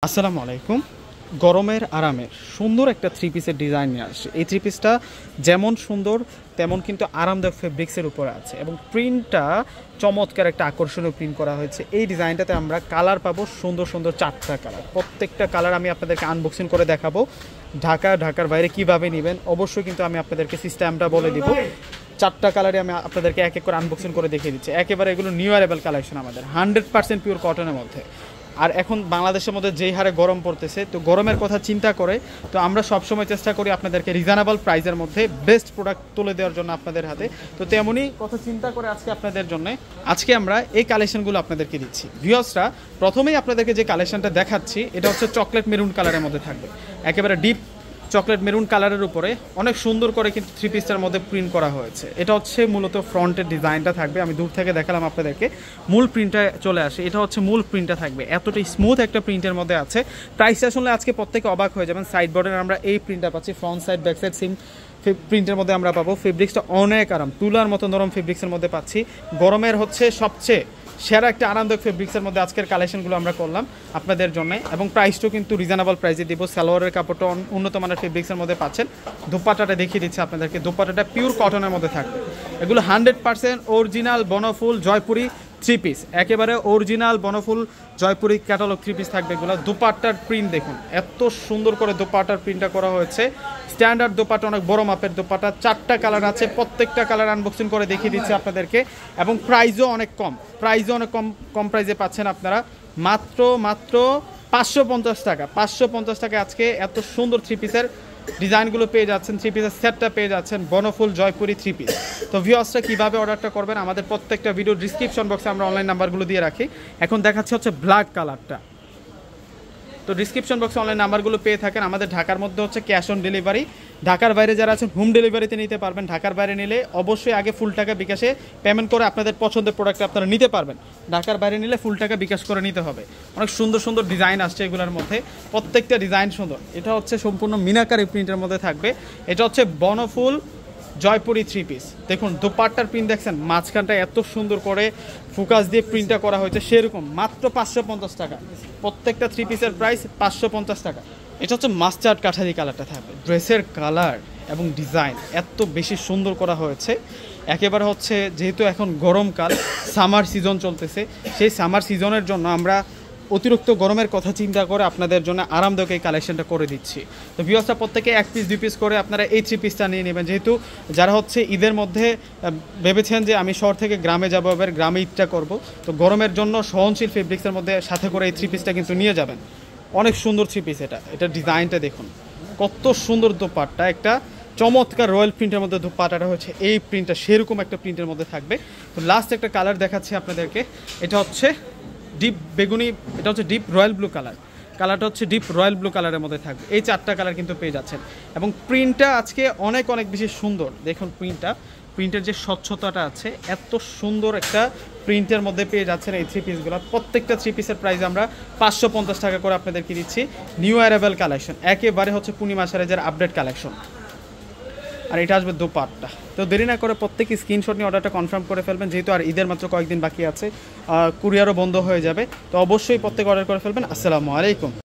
আসসালামু আলাইকুম। গরমের আরামের সুন্দর একটা থ্রি পিসের ডিজাইন নিয়ে আসছে। এই থ্রি পিসটা যেমন সুন্দর তেমন কিন্তু আরামদায়ক ফেব্রিক্সের উপরে আছে এবং প্রিন্টটা চমৎকার একটা আকর্ষণীয় প্রিন্ট করা হয়েছে। এই ডিজাইনটাতে আমরা কালার পাবো সুন্দর সুন্দর 4টা কালার। প্রত্যেকটা কালার আমি আপনাদেরকে আনবক্সিং করে দেখাবো। ঢাকার বাইরে কিভাবে নেবেন অবশ্যই কিন্তু আমি আপনাদেরকে সিস্টেমটা বলে দিব। 4টা কালারে আমি আপনাদেরকে এক এক করে আনবক্সিং করে দেখিয়ে দিচ্ছি। একেবারে এগুলো নিউ অ্যারাইভাল কালেকশন আমাদের 100% পিওর কটনের মধ্যে। আর এখন বাংলাদেশের মধ্যে যেই হারে গরম পড়তেছে, তো গরমের কথা চিন্তা করে তো আমরা সবসময় চেষ্টা করি আপনাদেরকে রিজনেবল প্রাইসের মধ্যে বেস্ট প্রোডাক্ট তুলে দেওয়ার জন্য আপনাদের হাতে। তো তেমনই কথা চিন্তা করে আজকে আমরা এই কালেকশনগুলো আপনাদেরকে দিচ্ছি। ভিউয়ার্সরা, প্রথমেই আপনাদেরকে যে কালেকশনটা দেখাচ্ছি এটা হচ্ছে চকলেট মেরুন কালারের মধ্যে থাকবে। একেবারে ডিপ চকলেট মেরুন কালারের উপরে অনেক সুন্দর করে কিন্তু থ্রি পিসটার মধ্যে প্রিন্ট করা হয়েছে। এটা হচ্ছে মূলত ফ্রন্টের ডিজাইনটা থাকবে। আমি দূর থেকে দেখালাম আপনাদেরকে, মূল প্রিন্টটা চলে আসে। এটা হচ্ছে মূল প্রিন্টটা থাকবে, এতটাই স্মুথ একটা প্রিন্টের মধ্যে আছে। প্রাইসটা শুনলে আজকে প্রত্যেকে অবাক হয়ে যাবেন। সাইড বর্ডারে আমরা এই প্রিন্টটা পাচ্ছি, front side back side same প্রিন্টের মধ্যে আমরা পাবো। ফেব্রিক্সটা অনেক আরাম, তুলার মতো নরম ফেব্রিক্সের মধ্যে পাচ্ছি। গরমের হচ্ছে সবচেয়ে সেরা একটা আরামদায়ক ফেব্রিক্সের মধ্যে আজকের কালেকশনগুলো আমরা করলাম আপনাদের জন্য, এবং প্রাইসটাও কিন্তু রিজনেবল প্রাইসে দিব। সালোয়ারের কাপড়টা উন্নত মানের ফেব্রিক্সের মধ্যে পাচ্ছেন। দোপাট্টাটা দেখিয়ে দিচ্ছি আপনাদেরকে, দোপাট্টাটা পিওর কটনের মধ্যে থাকবে। এগুলো 100% অরিজিনাল বনফুল জয়পুরি থ্রি পিস, একেবারে অরিজিনাল বনফুল জয়পুরি ক্যাটালগ থ্রি পিস থাকবে এগুলো। দোপাট্টার প্রিন্ট দেখুন, এত সুন্দর করে দোপাট্টার প্রিন্টটা করা হয়েছে। স্ট্যান্ডার্ড দোপাট্টা, অনেক বড় মাপের দোপাট্টা। 4টা কালার আছে, প্রত্যেকটা কালার আনবক্সিং করে দেখিয়ে দিচ্ছি আপনাদেরকে। এবং প্রাইসও অনেক কম কম প্রাইসে পাচ্ছেন আপনারা। মাত্র 550 টাকা। 550 টাকা আজকে এত সুন্দর থ্রি পিসের ডিজাইনগুলো পেয়ে যাচ্ছেন, থ্রি পিসের সেটটা পেয়ে যাচ্ছেন বনফুল জয়পুরি থ্রি পিস। তো ভিউয়ার্সরা কীভাবে অর্ডারটা করবেন, আমাদের প্রত্যেকটা ভিডিও ডিসক্রিপশন বক্সে আমরা অনলাইন নাম্বারগুলো দিয়ে রাখি। এখন দেখাচ্ছি হচ্ছে ব্ল্যাক কালারটা। তো ডিসক্রিপশন বক্সে অনলাইন নাম্বারগুলো পেয়ে থাকেন। আমাদের ঢাকার মধ্যে হচ্ছে ক্যাশ অন ডেলিভারি। ঢাকার বাইরে যারা আছেন হোম ডেলিভারিতে নিতে পারবেন। ঢাকার বাইরে নিলে অবশ্যই আগে ফুল টাকা বিকাশে পেমেন্ট করে আপনাদের পছন্দের প্রোডাক্ট আপনারা নিতে পারবেন। ঢাকার বাইরে নিলে ফুল টাকা বিকাশ করে নিতে হবে। অনেক সুন্দর সুন্দর ডিজাইন আসছে এগুলোর মধ্যে, প্রত্যেকটা ডিজাইন সুন্দর। এটা হচ্ছে সম্পূর্ণ মিনাকারি প্রিন্টের মধ্যে থাকবে। এটা হচ্ছে বনফুল জয়পুরি থ্রি পিস। দেখুন দোপাট্টার প্রিন্ট দেখছেন, মাঝখানটা এত সুন্দর করে ফোকাস দিয়ে প্রিন্টটা করা হয়েছে সেরকম। মাত্র 550 টাকা। প্রত্যেকটা থ্রি পিসের প্রাইস 550 টাকা। এটা হচ্ছে মাস্টার্ড কাঠারি কালারটা থাকবে। ড্রেসের কালার এবং ডিজাইন এত বেশি সুন্দর করা হয়েছে। একেবারে হচ্ছে যেহেতু এখন গরমকাল, সামার সিজন চলতেছে, সেই সামার সিজনের জন্য আমরা অতিরিক্ত গরমের কথা চিন্তা করে আপনাদের জন্য আরামদায়ক এই কালেকশনটা করে দিচ্ছি। তো ভিউয়ার্সরা প্রত্যেকে 1 পিস 2 পিস করে আপনারা এই থ্রি পিসটা নিয়ে নেবেন। যেহেতু যারা হচ্ছে ঈদের মধ্যে ভেবেছেন যে আমি শহর থেকে গ্রামে যাবো, এবার গ্রামে ঈদটা করব, তো গরমের জন্য সহনশীল ফেব্রিক্সের মধ্যে সাথে করে এই থ্রি পিসটা কিন্তু নিয়ে যাবেন। অনেক সুন্দর থ্রি পিস। এটা ডিজাইনটা দেখুন, কত সুন্দর দোপাট্টা। একটা চমৎকার রয়্যাল প্রিন্টের মধ্যে দোপাট্টাটা হচ্ছে এই প্রিন্টটা সেরকম একটা প্রিন্টের মধ্যে থাকবে। তো লাস্ট একটা কালার দেখাচ্ছি আপনাদেরকে। এটা হচ্ছে ডিপ বেগুনি, এটা হচ্ছে ডিপ রয়্যাল ব্লু কালারটা হচ্ছে ডিপ রয়্যাল ব্লু কালারের মধ্যে থাকবে। এই 4টা কালার কিন্তু পেয়ে যাচ্ছেন এবং প্রিন্টটা আজকে অনেক বেশি সুন্দর। দেখুন প্রিন্টের যে স্বচ্ছতাটা আছে, এত সুন্দর একটা প্রিন্টের মধ্যে পেয়ে যাচ্ছেন এই থ্রি পিসগুলো। প্রত্যেকটা থ্রি পিসের প্রাইস আমরা 550 টাকা করে আপনাদেরকে দিচ্ছি। নিউ অ্যারাইভাল কালেকশন, একেবারে হচ্ছে পূর্ণিমা সাইজের আপডেট কালেকশন। আর এটা আসবে দোপাট্টা। তো দেরি না করে প্রত্যেকে স্ক্রিনশট নিয়ে অর্ডারটা কনফার্ম করে ফেলবেন, যেহেতু আর ঈদের মাত্র কয়েকদিন বাকি আছে, কুরিয়ারও বন্ধ হয়ে যাবে। তো অবশ্যই প্রত্যেকে অর্ডার করে ফেলবেন। আসসালামু আলাইকুম।